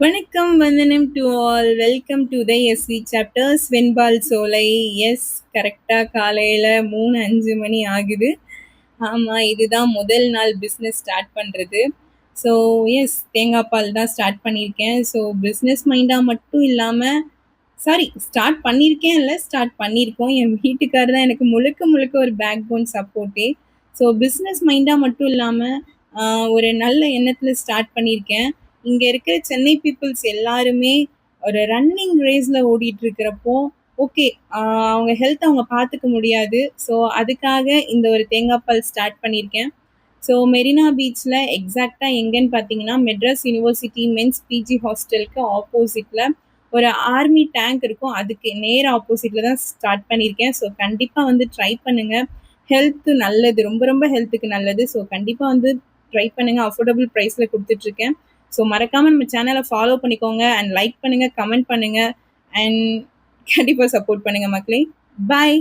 வணக்கம், வந்தனம் to all. Welcome to the SV chapters வெண்பால் சோலை. எஸ், கரெக்டாக காலையில் 3:05 மணி ஆகுது. ஆமாம், இதுதான் முதல் நாள் பிஸ்னஸ் ஸ்டார்ட் பண்ணுறது. ஸோ எஸ், தேங்காய் பால் தான் ஸ்டார்ட் பண்ணியிருக்கேன். ஸோ பிஸ்னஸ் மைண்டாக மட்டும் இல்லாமல் ஸ்டார்ட் பண்ணியிருக்கேன் இல்லை ஸ்டார்ட் பண்ணியிருக்கோம். என் வீட்டுக்காரர் தான் எனக்கு முழுக்க முழுக்க ஒரு பேக் போன் சப்போர்ட்டே. ஸோ பிஸ்னஸ் மைண்டாக மட்டும் இல்லாமல் ஒரு நல்ல எண்ணத்தில் ஸ்டார்ட் பண்ணியிருக்கேன். இங்கே இருக்கிற சென்னை பீப்புள்ஸ் எல்லாருமே ஒரு ரன்னிங் ரேஸில் ஓடிட்டு இருக்கிறப்போ ஓகே, அவங்க ஹெல்த் அவங்க பார்த்துக்க முடியாது. ஸோ அதுக்காக இந்த ஒரு தேங்காய் பால் ஸ்டார்ட் பண்ணியிருக்கேன். ஸோ மெரினா பீச்சில் எக்ஸாக்டாக எங்கேன்னு பார்த்தீங்கன்னா மெட்ராஸ் யூனிவர்சிட்டி மென்ஸ் பிஜி ஹாஸ்டலுக்கு ஆப்போசிட்டில் ஒரு ஆர்மி டேங்க் இருக்கும். அதுக்கு நேர் ஆப்போசிட்டில் தான் ஸ்டார்ட் பண்ணியிருக்கேன். ஸோ கண்டிப்பாக வந்து ட்ரை பண்ணுங்கள். ஹெல்த்து நல்லது, ரொம்ப ரொம்ப ஹெல்த்துக்கு நல்லது. ஸோ கண்டிப்பாக வந்து ட்ரை பண்ணுங்கள். அஃபோர்டபுள் ப்ரைஸில் கொடுத்துட்ருக்கேன். ஸோ மறக்காமல் நம்ம சேனலை ஃபாலோ பண்ணிக்கோங்க அண்ட் லைக் பண்ணுங்கள், கமெண்ட் பண்ணுங்கள் அண்ட் கண்டிப்பாக சப்போர்ட் பண்ணுங்கள் மக்களே. பாய்.